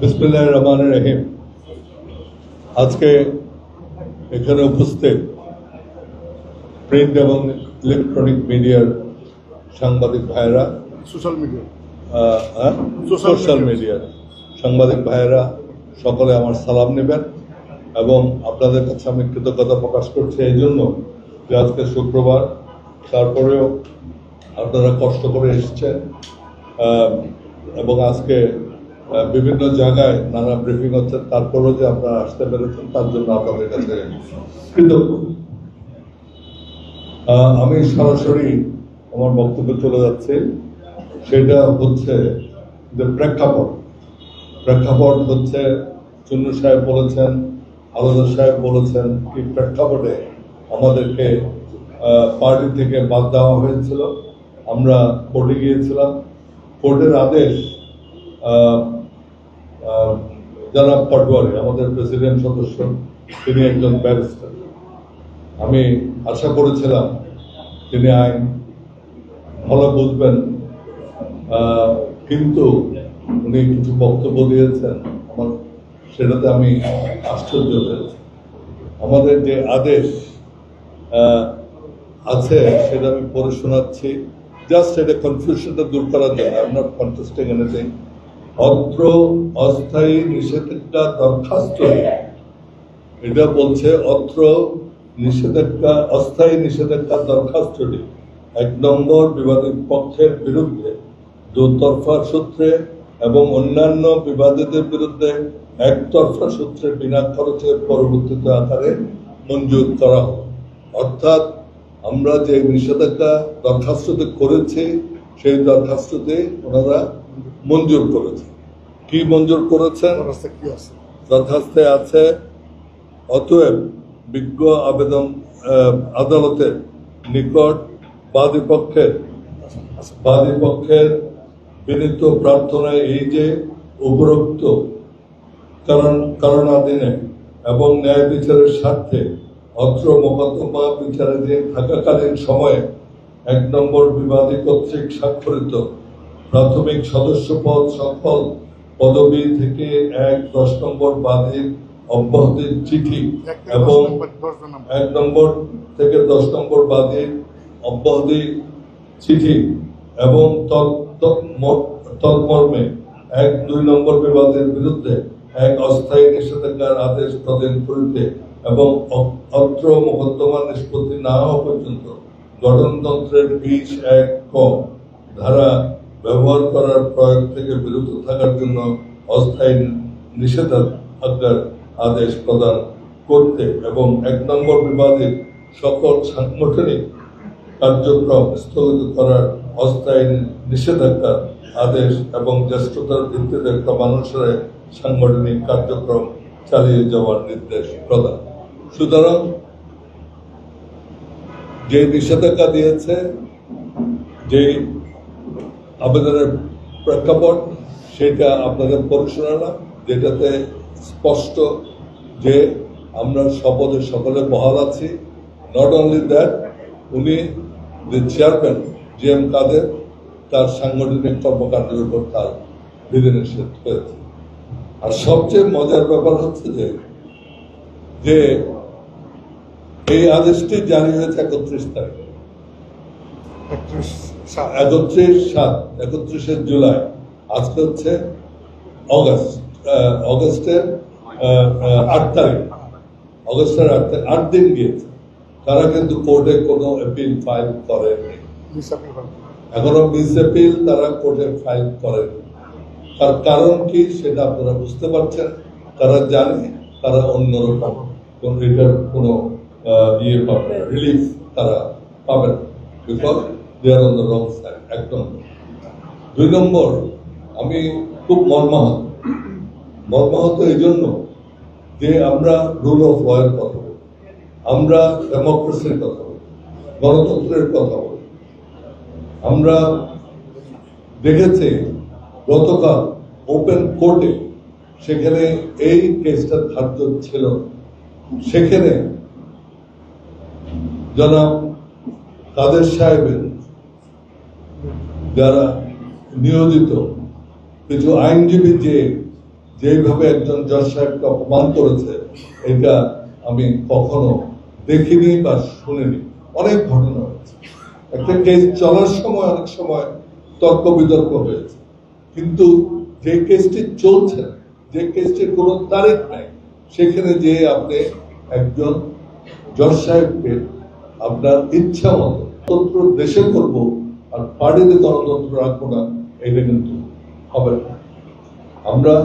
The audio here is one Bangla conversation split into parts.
বিসমিল্লাহির রহমানির রহিম। আজকে এখানে উপস্থিত প্রিন্ট এবং ইলেকট্রনিক মিডিয়ার সাংবাদিক ভাইরা, সোশ্যাল মিডিয়ার সাংবাদিক ভাইরা সকলে আমার সালাম নেবেন এবং আপনাদের কাছে আমি কৃতজ্ঞতা প্রকাশ করছি এই জন্য যে আজকে শুক্রবার, তারপরেও আপনারা কষ্ট করে এসেছেন এবং আজকে বিভিন্ন জায়গায় নানা ব্রিফিং হচ্ছে, তারপরেও যে আপনারা আসতে পেরেছেন তার জন্য আপনাদের কাছে কৃতজ্ঞ। আমি সরাসরি আমার বক্তব্যে চলে যাচ্ছি। সেটা হচ্ছে যে প্রেক্ষাপট হচ্ছে চুন্নু সাহেব বলেছেন, আলাদা সাহেব বলেছেন কি প্রেক্ষাপটে আমাদেরকে পার্টি থেকে বাদ দেওয়া হয়েছিল। আমরা কোর্টে গিয়েছিলাম। কোর্টের আদেশ জনাব পাটোয়ারি, আমাদের প্রেসিডেন্ট সদস্য, তিনি একজন ব্যারিস্টার। আমি আশা করেছিলাম তিনি আইন ভালো বুঝবেন, কিন্তু উনি কিছু বক্তব্য দিয়েছেন আমার, সেটাতে আমি আশ্চর্য হয়েছি। আমাদের যে আদেশ আছে সেটা আমি পড়ে শোনাচ্ছি, জাস্ট এটা কনফিউশনটা দূর করার জন্য। I am not contesting anything. অত্র অস্থায়ী নিষেধাজ্ঞা দরখাস্ত, এটা বলছে অত্র নিষেধাজ্ঞা অস্থায়ী নিষেধাজ্ঞা দরখাস্তটি 1 নম্বর বিবাদী পক্ষের বিরুদ্ধে দুতরফা সূত্রে এবং অন্যান্য বিবাদীদের বিরুদ্ধে একতরফা সূত্রে বিনা খরচে পরবর্তীতে আকারে মঞ্জুর করা হবে। অর্থাৎ আমরা যে নিষেধাজ্ঞা দরখাস্তটি করেছি সেই দরখাস্তটি ওনারা মঞ্জুর করেছে। কি মঞ্জুর করেছেন? দরখাস্তে আছে, অতএব বিজ্ঞ আবেদন আদালতের নিকট বাদী পক্ষের বিনীত প্রার্থনায় এই যে উপরোক্ত কারণাধীনে এবং ন্যায় বিচারের স্বার্থে অত্র মোকদ্দমা বিচারাধীন থাকাকালীন সময়ে 1 নম্বর বিবাদী কর্তৃক স্বাক্ষরিত প্রাথমিক সদস্যপদ সকল পদবী থেকে 10 নম্বর বাদীর অব্যাহতির চিঠি এবং 1 নম্বর থেকে 10 নম্বর বাদীর অব্যাহতি চিঠি এবং তৎমর্মে 1-2 নম্বর বিবাদের বিরুদ্ধে এক অস্থায়ী নিষেধাজ্ঞার আদেশ প্রদান করিতে এবং অত্র মোকদ্দমা নিষ্পত্তি না হওয়া পর্যন্ত গঠনতন্ত্রের 20(1) ক ধারা ব্যবহার করার প্রয়োগ থেকে বিরত থাকার জন্য অস্থায়ী নিষেধাজ্ঞার আদেশ প্রদান করতে এবং 1 নম্বর বিবাদের সকল সাংগঠনিক কার্যক্রম স্থগিত করার অস্থায়ী নিষেধাজ্ঞার আদেশ এবং জ্যেষ্ঠতার ভিত্তিতে ক্রমানুসারে সাংগঠনিক কার্যক্রম চালিয়ে যাওয়ার নির্দেশ প্রদান। সুতরাং যে নিষেধাজ্ঞা দিয়েছে, যে আবেদনের প্রেক্ষাপট, সেটা আপনাদের পড়ে শোনালাম, যেটাতে স্পষ্ট যে আমরা শপথে সকলে বহাল আছি। নট অনলি দ্যাট, উনি যে চেয়ারম্যান GM কাদের, তার সাংগঠনিক কর্মকাণ্ডের উপর তার বিধিনিষেধ হয়েছে। আর সবচেয়ে মজার ব্যাপার হচ্ছে যে এই আদেশটি জারি হয়েছে 31 তারিখ, 31 জুলাই। আজকে হচ্ছে অগস্টের 8 তারিখ। অগস্টের 8 তারিখ, 8 দিন গিয়েছে। তারা কিন্তু কোর্টে কোনো অ্যাপিল ফাইল করেনি, এখনো মিস অ্যাপিল তারা কোর্টে ফাইল করেনি। তার কারণ কি সেটা আপনারা বুঝতে পারছেন। তারা জানে তারা অন্যরকম কোনো পাবে, রিলিফ তারা পাবে না, because they are on the wrong side. 1 number. 2 number, আমি খুব মর্মাহত এই জন্য যে আমরা রুল অফ লয়ের কথা বলি, আমরা ডেমোক্রেসির কথা বলি, গণতন্ত্রের কথা বলি। আমরা দেখেছি গতকাল ওপেন কোর্টে, সেখানে এই কেসটা ধার্য ছিল, সেখানে জনাব কাদের সাহেবের যারা নিয়োজিত কিছু আইনজীবী যে যেভাবে একজন জজ সাহেবকে অপমান করেছে, এটা আমি কখনো দেখিনি বা শুনিনি। অনেক ঘটনা হয়েছে, একটা কেস চলার সময় অনেক সময় তর্ক বিতর্ক হয়েছে, কিন্তু যে কেসটি চলছে, যে কেসটির কোনো তারিখ নাই, সেখানে যে আপনি একজন জজ সাহেবকে আপনার ইচ্ছা মতো গণতন্ত্র দেশে করবো আর পার্টিতে গণতন্ত্র রাখবো না, এটা কিন্তু হবে না। আমরা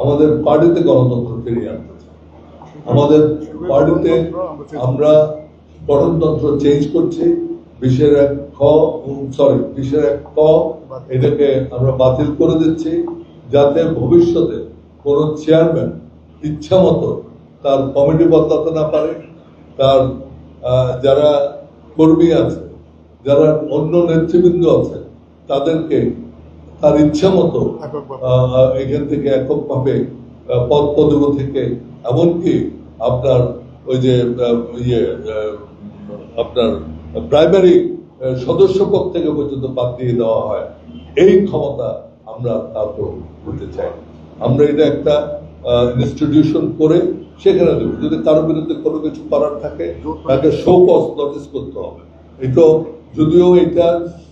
আমাদের পার্টিতে গণতন্ত্র ফিরিয়ে আনতে চাই। আমাদের পার্টিতে আমরা গঠনতন্ত্র চেঞ্জ করছি, 20(1)(ক) এটাকে আমরা বাতিল করে দিচ্ছি, যাতে ভবিষ্যতে কোন চেয়ারম্যান ইচ্ছা মতো তার কমিটি বদলাতে না পারে, তার যারা কর্মী আছে, যারা অন্য নেতৃবৃন্দ আছে, তাদেরকে তার ইচ্ছা মতো এখান থেকে এককভাবে পদ পদবি থেকে, এমনকি আপনার ওই যে আপনার প্রাইমারি সদস্য পদ থেকে পর্যন্ত বাদ দিয়ে দেওয়া হয়, এই ক্ষমতা আমরা তারপর করতে চাই। আমরা এটা একটা ইনস্টিটিউশন করে সেখানে দেবো। যদি কারো বিরুদ্ধে কোনো কিছু করার থাকে, তাকে শো কজ নোটিস করতে হবে। এটা যদিও এটা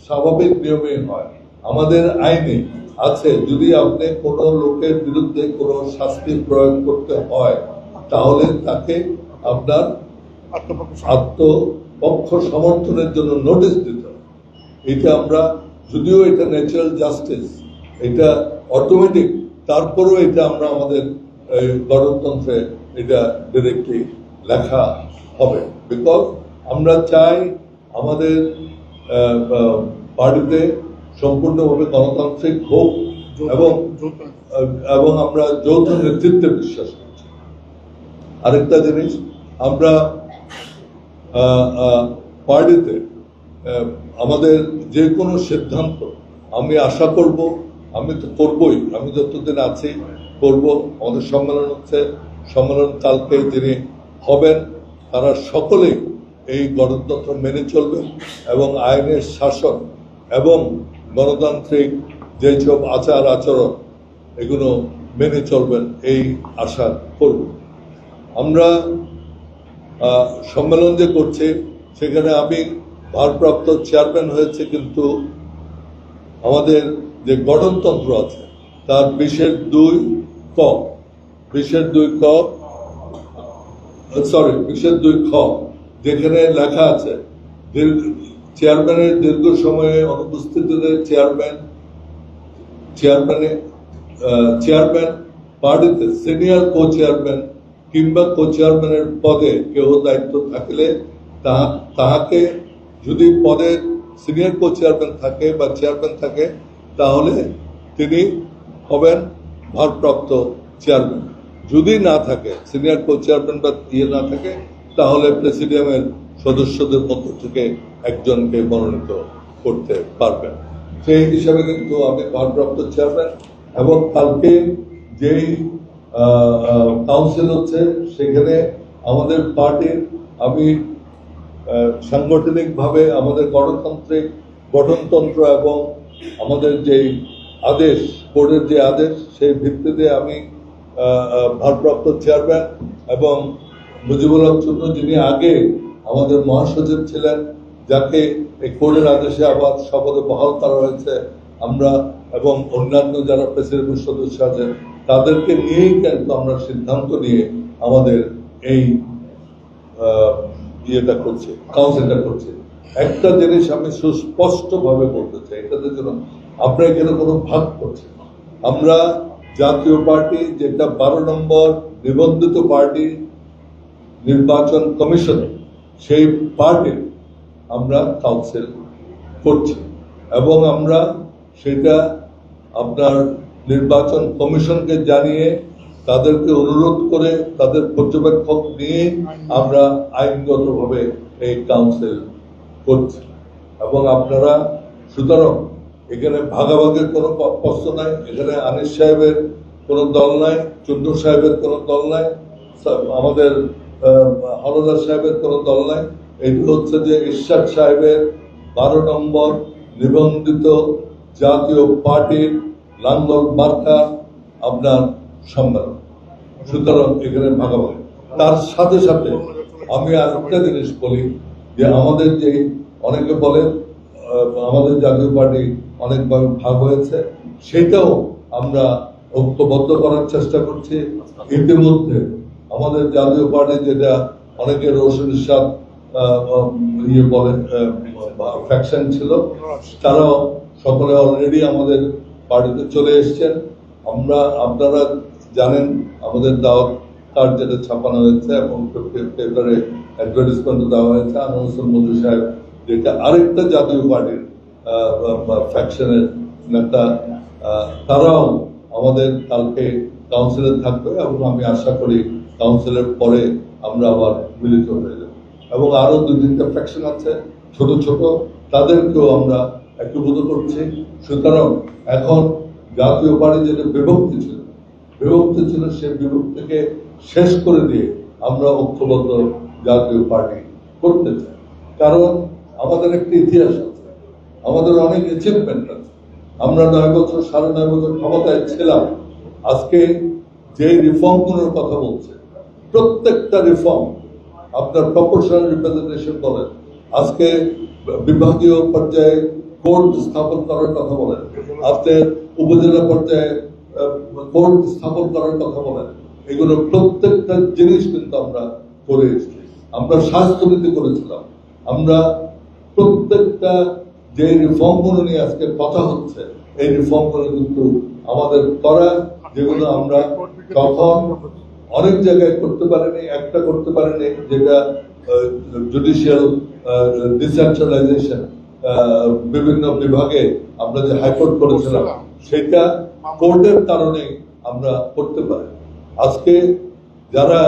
স্বাভাবিক নিয়মে হয়, আমাদের আইনে আছে, যদি আপনি কোনো লোকের বিরুদ্ধে কোনো শাস্তি প্রয়োগ করতে হয়, তাহলে তাকে আপনার আত্মপক্ষ সমর্থনের জন্য নোটিশ দিতে হবে। এটা আমরা, যদিও এটা ন্যাচারাল জাস্টিস, এটা অটোমেটিক, তারপরেও এটা আমরা আমাদের গণতন্ত্রে এটা ডিরেক্টলি লেখা হবে। বিকজ আমরা চাই আমাদের পার্টিতে সম্পূর্ণভাবে গণতান্ত্রিক হোক, এবং আমরা যৌথ নেতৃত্বে বিশ্বাস করছি। আরেকটা জিনিস, আমরা পার্টিতে আমাদের যে কোনো সিদ্ধান্ত, আমি আশা করব, আমি তো করবই, আমি যতদিন আছি করব। আমাদের সম্মেলন হচ্ছে, সম্মেলন কালকে যিনি হবেন তারা সকলেই এই গণতন্ত্র মেনে চলবেন এবং আইনের শাসন এবং গণতান্ত্রিক যেসব আচার আচরণ, এগুলো মেনে চলবেন, এই আশা করব। আমরা সম্মেলন যে করছি, সেখানে আমি ভারপ্রাপ্ত চেয়ারম্যান হয়েছে, কিন্তু আমাদের যে গঠনতন্ত্র আছে তার 20(2)(খ) যেখানে লেখা আছে চেয়ারম্যানের দীর্ঘ সময়ে অনুপস্থিতিতে চেয়ারম্যান পার্টিতে সিনিয়র কো চেয়ারম্যান কিংবা কো চেয়ারম্যানের পদে কেউ দায়িত্ব থাকলে তাহাকে, যদি পদে সিনিয়র কো চেয়ারম্যান থাকে বা চেয়ারম্যান থাকে, তাহলে তিনি হবেন ভারপ্রাপ্ত চেয়ারম্যান। যদি না থাকে, সিনিয়র কো চেয়ারম্যান বা না থাকে, তাহলে প্রেসিডিয়ামের সদস্যদের মধ্য থেকে একজনকে মনোনীত করতে পারবেন। সেই হিসাবে কিন্তু আমি ভারপ্রাপ্ত চেয়ারম্যান, এবং কালকে যেই কাউন্সিল হচ্ছে সেখানে আমাদের পার্টির, আমি সাংগঠনিকভাবে আমাদের গঠনতন্ত্র এবং আমাদের যে আদেশ, কোর্টের যে আদেশ, সেই ভিত্তিতে আমি ভারপ্রাপ্ত চেয়ারম্যান, এবং মুজিবুল হক চুন্নু, যিনি আগে আমাদের মহাসচিব ছিলেন, যাকে এই কোর্টের আদেশে আবার শপথে বহাল করা হয়েছে, আমরা এবং অন্যান্য যারা প্রেসিডেন্টের সদস্য আছেন, তাদেরকে নিয়েই কিন্তু আমরা সিদ্ধান্ত নিয়ে আমাদের এই ইয়েটা করছে, কাউন্সিলটা করছে। একটা জিনিস আমি সুস্পষ্ট ভাবে বলতে চাই, এটাতে যেন আমরা এখানে কোনো ভাগ করছি। আমরা জাতীয় পার্টি, যেটা 12 নম্বর নিবন্ধিত পার্টি নির্বাচন কমিশনে, সেই পার্টির আমরা কাউন্সিল করছি, এবং আমরা সেটা আপনার নির্বাচন কমিশনকে জানিয়ে, তাদেরকে অনুরোধ করে, তাদের পর্যবেক্ষক নিয়ে আমরা আইনগতভাবে এই কাউন্সিল করছি। এবং আপনারা, সুতরাং এখানে ভাগাভাগির কোনো প্রশ্ন নাই, এখানে আনিস সাহেবের কোনো দল নাই, চুন্নু সাহেবের কোনো দল নাই, আমাদের হলদার সাহেবের কোনো দল নাই। এটি হচ্ছে যে ইরশাদ সাহেবের 12 নম্বর নিবন্ধিত জাতীয় পার্টির লাঙ্গল মার্কা আপনার সম্মেলন, সুতরাং এখানে ভাগাভাগি। তার সাথে সাথে আমি আরেকটা জিনিস বলি যে আমাদের যে অনেকে বলেন আমাদের জাতীয় পার্টি অনেকভাবে ভাগ হয়েছে, সেটাও আমরা ঐক্যবদ্ধ করার চেষ্টা করছি। ইতিমধ্যে আমাদের জাতীয় পার্টি যেটা অনেকে রোশন ইরশাদ ইয়ে বলেন ফ্যাকশন ছিল, তারাও সকলে অলরেডি আমাদের পার্টিতে চলে এসছেন। আপনারা জানেন আমাদের দাওয়াত কার্ড যেটা ছাপানো হয়েছে এবং পেপারে অ্যাডভার্টাইজমেন্ট দেওয়া হয়েছে। আনোয়ার হোসেন মঞ্জু সাহেব যেটা আরেকটা জাতীয় পার্টির ফ্যাকশনের নেতা, তারাও আমাদের কালকে কাউন্সিলে থাকবে এবং আমি আশা করি কাউন্সিলের পরে আমরা আবার মিলিত হয়ে যাব। এবং আরো 2-3টা ফ্যাকশন আছে ছোট ছোট, তাদেরকেও আমরা একীভূত করছি। সুতরাং এখন জাতীয় পার্টি যেটা বিভক্তি ছিল সেই বিভক্তিকে শেষ করে দিয়ে আমরা ঐক্যবদ্ধ জাতীয় পার্টি করতে চাই। কারণ আমাদের একটা ইতিহাস আছে, আমাদের অনেক অ্যাচিভমেন্ট আছে। আমরা 9 বছর 9.5 বছর ক্ষমতায় ছিলাম। আজকে যে রিফর্মগুলোর কথা বলছে, প্রত্যেকটা রিফর্ম আপনার প্রপোর্শনাল রিপ্রেজেন্টেশন বলেন, আজকে বিভাগীয় পর্যায়ে কোর্ট স্থাপন করার কথা বলেন, আজকে উপজেলা পর্যায়ে কোর্ট স্থাপন করার কথা বলেন, এগুলো প্রত্যেকটা জিনিস কিন্তু আমরা করে এসেছি। আমরা স্বাস্থ্যনীতি করেছিলাম। আমরা প্রত্যেকটা যে রিফর্মগুলো নিয়ে আজকে কথা হচ্ছে, এই রিফর্মগুলো কিন্তু আমাদের করা, যেগুলো আমরা তখন অনেক জায়গায় করতে পারিনি। একটা করতে পারিনি, যেটা জুডিশিয়াল ডিসেন্ট্রালাইজেশন, বিভিন্ন বিভাগে আমরা যে হাইকোর্ট করেছিলাম, সেটা কোর্টের কারণে আমরা করতে পারি। আজকে যারা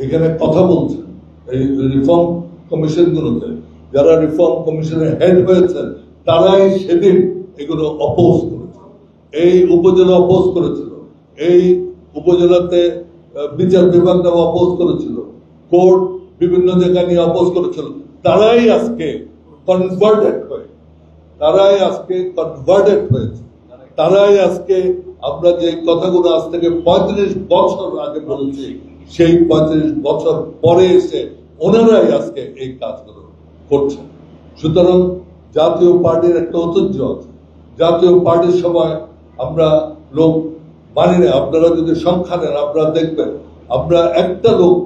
এখানে কথা বলছেন এই রিফর্ম কমিশনগুলোতে, যারা রিফর্ম কমিশনের হেড হয়েছেন, তারাই সেদিন এগুলো অপোজ করেছিল। এই উপজেলা অপোজ করেছিল, এই উপজেলাতে বিচার বিভাগটা অপোজ করেছিল, কোর্ট বিভিন্ন জায়গা নিয়ে অপোজ করেছিল। তারাই আজকে কনভার্টেড হয়েছে। তারাই আজকে আমরা যে কথাগুলো আজ থেকে 35 বছর আগে বলেছি, সেই 35 বছর পরে এসে ওনারাই আজকে এই কাজগুলো করছেন। সুতরাং জাতীয় পার্টির একটা ঐতিহ্য আছে। জাতীয় পার্টির সময় আমরা লোক মানি না। আপনারা যদি সংখ্যা নেন, আপনারা দেখবেন আমরা একটা লোক